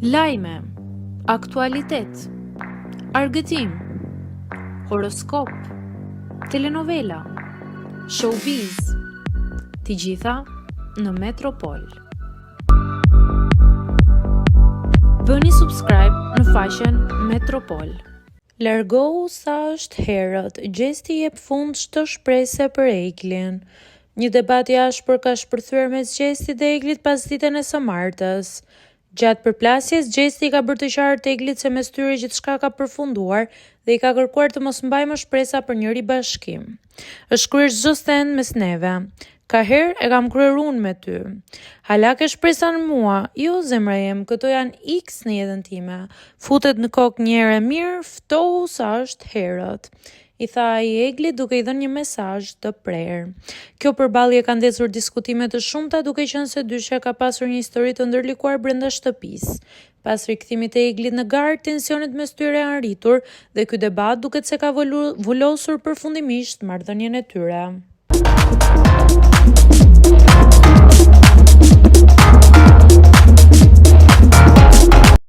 Lajme, aktualitet, argëtim, horoskop, telenovela, showbiz, të gjitha në Metropol. Bëni subscribe në faqen Metropol. Largohu sa është herët, gjesti jep fund çdo shpresë për Eglin. Një debat i ashpër ka shpërthyer mes Gjestit dhe Eglit pas ditën e së martës. Gjatë përplasjes, Gjesti ka bërë të qartë Eglit se mes tyre gjithçka ka përfunduar dhe i ka kërkuar të mos mbajë më shpresa për një ribashkim. Është kryer çdo stend mes neve. Ka herë e kam kryer unë me ty. Hala ke shpresa në mua? Jo, zemra jem, këto janë X në jetën time. Futet në kokë një herë mirë, ftohu sa është herët, i tha ai Eglit duke i dhënë një mesazh të prerë. Kjo përballje ka ndezur diskutime të shumta, duke qenë se dyshja ka pasur një histori të ndërlikuar brenda shtëpisë. Pas rikthimit të Eglit në garë, tensionet mes tyre janë rritur dhe ky debat duket se ka vulosur përfundimisht marrëdhënien e tyre.